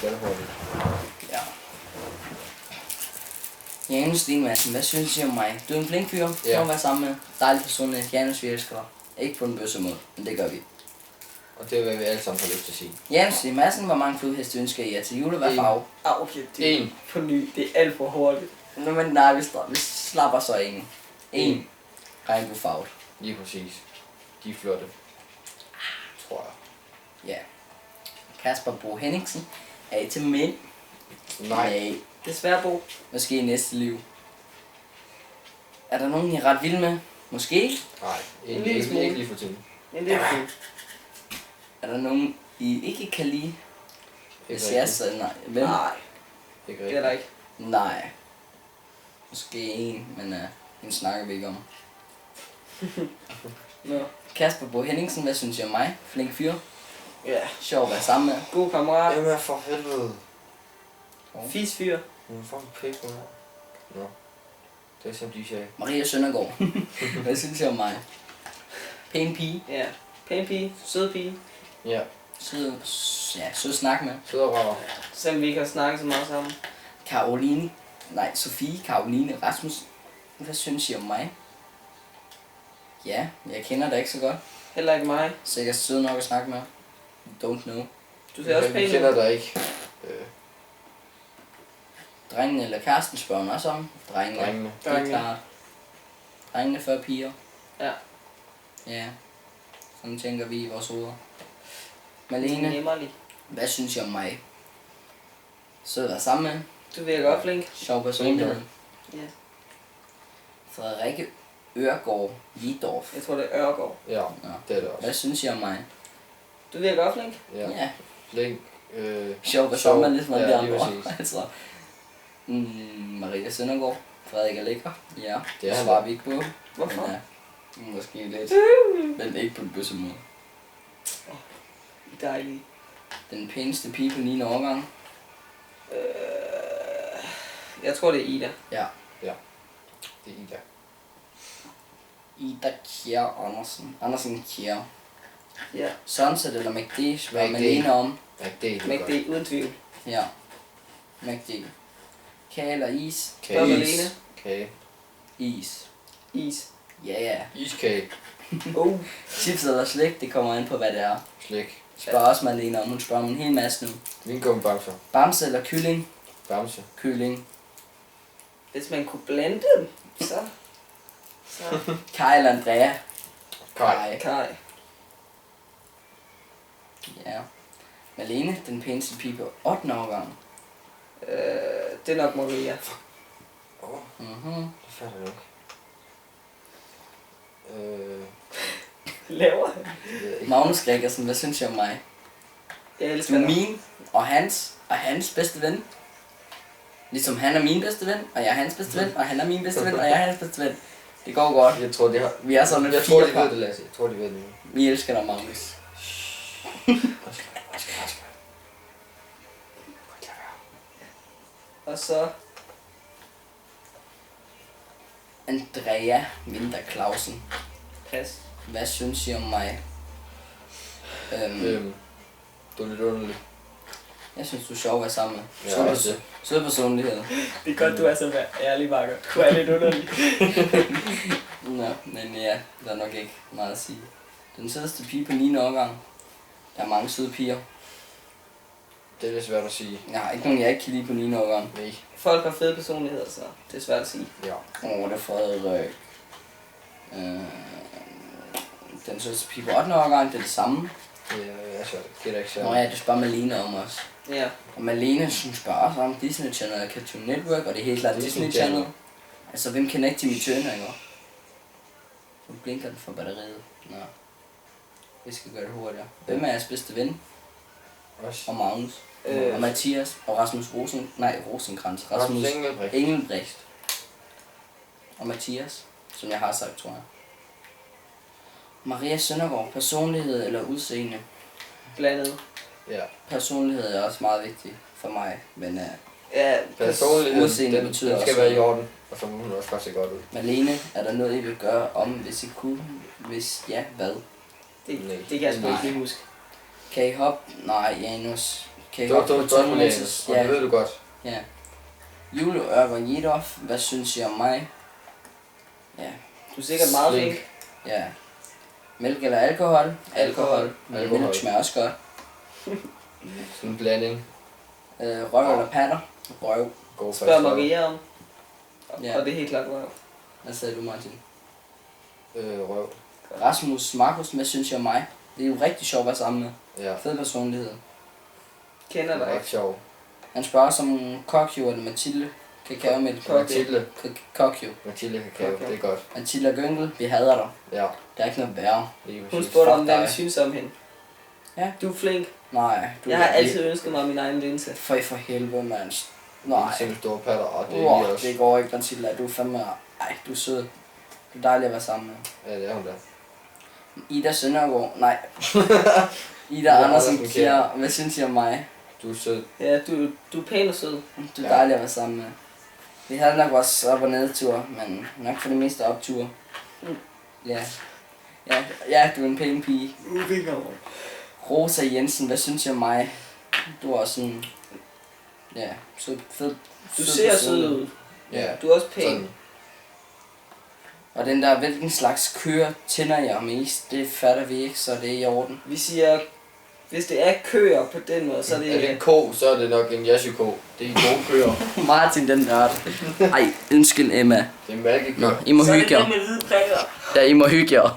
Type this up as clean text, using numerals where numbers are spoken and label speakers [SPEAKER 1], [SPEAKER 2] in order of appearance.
[SPEAKER 1] den er hurtig.
[SPEAKER 2] Ja. Janus Sten Madsen, hvad synes I om mig? Du er en flink fyr,
[SPEAKER 1] Ja.
[SPEAKER 2] må være sammen med. Dejlig personlighed, Janus, vi elsker dig. Ikke på den bøsse måde, men det gør vi.
[SPEAKER 1] Og det er, hvad vi alle sammen har lyst til at sige.
[SPEAKER 2] Janus Sten Madsen, hvor mange flodheste ønsker I jer til jule? Hvad
[SPEAKER 1] En.
[SPEAKER 2] farve?
[SPEAKER 3] Okay, det er
[SPEAKER 1] En.
[SPEAKER 3] på ny. Det er alt for hurtigt.
[SPEAKER 2] Nå, men nej, vi slapper så en. En. Regnbuefarvet.
[SPEAKER 1] Lige præcis. De er flotte. Tror jeg.
[SPEAKER 2] Ja. Kasper Bo Henningsen. Er I til mænd?
[SPEAKER 1] Nej.
[SPEAKER 3] Desværre, Bo.
[SPEAKER 2] Måske i næste liv. Er der nogen, I er ret vilde med? Måske.
[SPEAKER 1] Nej.
[SPEAKER 3] En lille smule.
[SPEAKER 1] Ikke lige for tiden.
[SPEAKER 3] En lille smule.
[SPEAKER 2] Er der nogen, I ikke kan lide?
[SPEAKER 1] Ikke
[SPEAKER 2] Hvis jeg
[SPEAKER 1] rigtigt.
[SPEAKER 2] så nej. Hvem?
[SPEAKER 3] Nej,
[SPEAKER 1] Ikke
[SPEAKER 3] det er der
[SPEAKER 1] rigtigt.
[SPEAKER 3] ikke.
[SPEAKER 2] Nej. Måske en, men hende snakker vi ikke om.
[SPEAKER 3] Nå.
[SPEAKER 2] Kasper Bo Henningsen, hvad synes I om mig? Flink fyr.
[SPEAKER 3] Ja.
[SPEAKER 2] Sjov at være sammen med.
[SPEAKER 3] God kammerat.
[SPEAKER 1] Jamen for helvede.
[SPEAKER 3] Fis fyr.
[SPEAKER 1] Hun får en pæk med her. Nå. Det er som de sagde.
[SPEAKER 2] Maria Søndergaard. hvad synes I om mig? Pæn pige.
[SPEAKER 3] Ja. Pæn pige. Sød pige.
[SPEAKER 1] Ja.
[SPEAKER 2] Sød snak med.
[SPEAKER 1] Sød og rar.
[SPEAKER 3] Selvom vi ikke har snakket så meget sammen.
[SPEAKER 2] Sofie Karoline Rasmussen. Hvad synes I om mig? Ja, jeg kender dig ikke så godt.
[SPEAKER 3] Heller ikke mig.
[SPEAKER 2] Sikkert sød nok at snakke med. Don't know.
[SPEAKER 3] Du ser også
[SPEAKER 1] Vi
[SPEAKER 3] pæn
[SPEAKER 1] kender
[SPEAKER 3] ud.
[SPEAKER 1] dig ikke.
[SPEAKER 2] Drengen eller kæresten spørger hun også om. Drengene.
[SPEAKER 1] Drengene.
[SPEAKER 2] Det er
[SPEAKER 3] Drengene.
[SPEAKER 2] klart. Drengene før piger.
[SPEAKER 3] Ja.
[SPEAKER 2] Ja. Sådan tænker vi i vores hoveder. Malene,
[SPEAKER 3] Nemmerlig.
[SPEAKER 2] hvad synes I om mig? Sød at være sammen med.
[SPEAKER 3] Du virker godt flink.
[SPEAKER 2] Sjov personlighed.
[SPEAKER 3] Ja.
[SPEAKER 2] Frederikke Ørgaard Lidorf.
[SPEAKER 3] Jeg tror, det er Ørgaard.
[SPEAKER 1] Ja,
[SPEAKER 2] Ja.
[SPEAKER 1] det er det også.
[SPEAKER 2] Hvad synes I om mig?
[SPEAKER 3] Du virker godt flink.
[SPEAKER 1] Ja.
[SPEAKER 2] Ja.
[SPEAKER 1] Flink.
[SPEAKER 2] Sjov person, men ligesom alle de
[SPEAKER 1] Ja, lige
[SPEAKER 2] andre.
[SPEAKER 1] præcis.
[SPEAKER 2] altså. Maria Søndergaard. Frederik er lækker. Ja,
[SPEAKER 1] Det er
[SPEAKER 2] det
[SPEAKER 1] han
[SPEAKER 2] svarer
[SPEAKER 1] da.
[SPEAKER 2] vi ikke på.
[SPEAKER 3] Hvorfor?
[SPEAKER 2] Men, måske lidt. Men ikke på den bøsse måde.
[SPEAKER 3] Dejlig.
[SPEAKER 2] Den pæneste pige på 9. årgang.
[SPEAKER 3] Jeg tror, det er Ida.
[SPEAKER 2] Ja.
[SPEAKER 1] Det er Ida.
[SPEAKER 2] Ida Kjær Andersen. Andersen Kjær.
[SPEAKER 3] Ja.
[SPEAKER 2] Sunset eller McD, spørger
[SPEAKER 1] McD.
[SPEAKER 2] Malene om.
[SPEAKER 1] Ja, det er
[SPEAKER 3] Mæk det uden tvivl.
[SPEAKER 2] Ja. McD. Kage eller is?
[SPEAKER 3] Spørg Malene.
[SPEAKER 1] Kage.
[SPEAKER 2] Is.
[SPEAKER 3] Is.
[SPEAKER 2] Ja, ja.
[SPEAKER 1] Iskage.
[SPEAKER 3] Oh.
[SPEAKER 2] Chips eller slik, det kommer an på, hvad det er.
[SPEAKER 1] Slik.
[SPEAKER 2] Spørg også Malene om. Hun spørger om en hel masse nu.
[SPEAKER 1] Vingummi bamser.
[SPEAKER 2] Bamse eller kylling?
[SPEAKER 1] Bamse.
[SPEAKER 2] Kylling.
[SPEAKER 3] Hvis man kunne blande dem, så.
[SPEAKER 2] Kaj eller Andrea?
[SPEAKER 1] Kaj.
[SPEAKER 3] Kaj.
[SPEAKER 2] Ja. Malene, den pæneste pige på 8. årgang.
[SPEAKER 3] Det er nok Maria.
[SPEAKER 2] Mhm.
[SPEAKER 1] Det fatter jeg ikke.
[SPEAKER 3] Laver.
[SPEAKER 1] Det ved jeg ikke.
[SPEAKER 2] Magnus Gregersen, hvad synes jeg om mig?
[SPEAKER 3] Jeg
[SPEAKER 2] Du
[SPEAKER 3] elsker
[SPEAKER 2] er
[SPEAKER 3] dig.
[SPEAKER 2] min og hans bedste ven. Ligesom han er min bedste ven, og jeg er hans bedste ven, og han er min bedste ven, og jeg er hans bedste ven. Det går godt.
[SPEAKER 1] Jeg tror, de har...
[SPEAKER 2] Vi er sådan
[SPEAKER 1] Jeg
[SPEAKER 2] lidt
[SPEAKER 1] tror, de
[SPEAKER 2] fire
[SPEAKER 1] ved
[SPEAKER 2] par.
[SPEAKER 1] det, Lasse. Jeg tror, de ved det nu.
[SPEAKER 2] Vi elsker dig, Magnus.
[SPEAKER 3] Og så.
[SPEAKER 2] Andrea Winter Clausen.
[SPEAKER 3] Pas.
[SPEAKER 2] Hvad synes I om mig?
[SPEAKER 1] Du er lidt underlig.
[SPEAKER 2] Jeg synes, du er sjov at være sammen med.
[SPEAKER 1] Ja, også det.
[SPEAKER 2] Sød personlighed.
[SPEAKER 3] Det er godt, du er så ærlig, Marker. Du er lidt underlig.
[SPEAKER 2] Nå, men ja, der er nok ikke meget at sige. Den sødeste pige på 9. årgang. Der er mange søde piger.
[SPEAKER 1] Det er lidt svært at sige.
[SPEAKER 2] Jeg har ikke nogen, jeg ikke kan lide på 9. årgang.
[SPEAKER 1] Nej.
[SPEAKER 3] Folk har fede personligheder, så det er svært at sige.
[SPEAKER 1] Ja.
[SPEAKER 2] Det er Frederik. Den sødeste pige på 8. årgang, det er det samme.
[SPEAKER 1] Det er altså, det er da ikke
[SPEAKER 2] Nå
[SPEAKER 1] særligt.
[SPEAKER 2] ja, det spørger Malene om også.
[SPEAKER 3] Ja.
[SPEAKER 2] Og Malene synes bare også om Disney Channel og Cartoon Network, og det er helt klart
[SPEAKER 1] Disney
[SPEAKER 2] Disney Channel.
[SPEAKER 1] Channel.
[SPEAKER 2] Altså, hvem kender ikke Timmy Turner, ikke? Nu blinker den for batteriet. Nå. Vi skal gøre det hurtigere. Hvem er jeres bedste ven?
[SPEAKER 1] Også.
[SPEAKER 2] Og Magnus. Og Mathias. Og Rasmus Rosenkrantz.
[SPEAKER 1] Rasmus Engelbrecht.
[SPEAKER 2] Engelbrecht. Og Mathias, som jeg har sagt, tror jeg. Maria Søndergaard. Personlighed eller udseende?
[SPEAKER 3] Blandet.
[SPEAKER 1] Ja.
[SPEAKER 2] Personlighed er også meget vigtig for mig, men
[SPEAKER 3] Ja.
[SPEAKER 1] Personligheden,
[SPEAKER 2] udseende
[SPEAKER 1] den
[SPEAKER 2] betyder
[SPEAKER 1] skal
[SPEAKER 2] også
[SPEAKER 1] være i orden. Og så må hun også bare se godt ud.
[SPEAKER 2] Malene, er der noget, I vil gøre om, hvis I kunne? Hvis ja, hvad?
[SPEAKER 3] Det,
[SPEAKER 1] Nej.
[SPEAKER 3] det kan jeg sgu
[SPEAKER 2] Nej.
[SPEAKER 3] ikke lige huske.
[SPEAKER 2] Kan I hoppe? Nej, Janus. Kan I
[SPEAKER 1] Det var
[SPEAKER 2] godt
[SPEAKER 1] et
[SPEAKER 2] få
[SPEAKER 1] dumt spørgsmål,
[SPEAKER 2] Tomonensis?
[SPEAKER 1] Janus, og det ved du godt.
[SPEAKER 2] Ja. Jule Ørger Jedorf, hvad synes I om mig? Ja.
[SPEAKER 3] Du er sikkert meget
[SPEAKER 1] Flink.
[SPEAKER 3] flink.
[SPEAKER 2] Ja. Mælk eller alkohol?
[SPEAKER 3] Alkohol.
[SPEAKER 1] Alkohol.
[SPEAKER 2] Mælk smager også godt.
[SPEAKER 1] Sådan en blanding.
[SPEAKER 2] Røv eller patter? Røv.
[SPEAKER 1] God
[SPEAKER 3] Spørg Maria om.
[SPEAKER 2] Ja.
[SPEAKER 3] Og det er helt klart røv.
[SPEAKER 2] Hvad sagde du, Martin?
[SPEAKER 1] Røv.
[SPEAKER 2] Rasmus Markus, hvad synes I om mig? Det er jo rigtig sjovt at være sammen med.
[SPEAKER 1] Ja.
[SPEAKER 2] Fed personlighed.
[SPEAKER 3] Kender
[SPEAKER 1] Det er
[SPEAKER 3] dig.
[SPEAKER 1] ikke sjov.
[SPEAKER 2] Han spørger også om Kokyo eller Mathilde. Kakaomælk.
[SPEAKER 1] Mathilde.
[SPEAKER 2] Kokyo.
[SPEAKER 1] Mathilde kakao, det er godt.
[SPEAKER 2] Mathilde Gøngel, vi hader dig.
[SPEAKER 1] Ja,
[SPEAKER 2] Der er ikke noget værre.
[SPEAKER 1] lige
[SPEAKER 3] Hun
[SPEAKER 1] præcis.
[SPEAKER 3] spurgte om,
[SPEAKER 2] Fuck
[SPEAKER 3] hvad vi
[SPEAKER 2] dig.
[SPEAKER 3] synes om hende.
[SPEAKER 2] Ja.
[SPEAKER 3] Du er flink.
[SPEAKER 2] Nej, du
[SPEAKER 3] Jeg har altid ønsket mig min egen linse.
[SPEAKER 2] For helvede, mand.
[SPEAKER 1] Nej.
[SPEAKER 2] Nej.
[SPEAKER 1] Sin store patter, og det er lige også.
[SPEAKER 2] Det går ikke, Mathilde. Du er fandme... Ej, du er sød. Du er dejlig at være sammen med.
[SPEAKER 1] Ja, det er hun da.
[SPEAKER 2] Ida Søndergaard. Nej. Ida
[SPEAKER 1] Ja,
[SPEAKER 2] Andersen
[SPEAKER 1] Andersen
[SPEAKER 2] Kjær. Hvad synes I om mig?
[SPEAKER 1] Du er sød.
[SPEAKER 3] Ja, du er pæn og sød.
[SPEAKER 2] Du er
[SPEAKER 1] Ja.
[SPEAKER 2] dejlig at være sammen med. Vi havde nok vores op- og nedtur, men nok for det meste optur. Ja. Ja, du er en pæn pige. Rosa Jensen, hvad synes I om mig? Du er også sådan... Ja, sød, fed.
[SPEAKER 3] Du
[SPEAKER 2] sød
[SPEAKER 3] ser
[SPEAKER 2] person.
[SPEAKER 3] sød ud.
[SPEAKER 1] Ja.
[SPEAKER 3] Du er også pæn.
[SPEAKER 1] Sådan.
[SPEAKER 2] Og den der, hvilken slags køer tænder jeg mest, det fatter vi ikke, så det er i orden.
[SPEAKER 3] Vi siger, hvis det er køer på den måde, så er det...
[SPEAKER 1] Er det en ko, så er det nok en yashiko. Det er en gode køer.
[SPEAKER 2] Martin, den nørd. Ej, undskyld Emma.
[SPEAKER 1] Det er en mælkekøer.
[SPEAKER 2] Nå, I må
[SPEAKER 3] så er det
[SPEAKER 2] hygge jer.
[SPEAKER 3] den med hvide prikker.
[SPEAKER 2] Ja, I må hygge jer.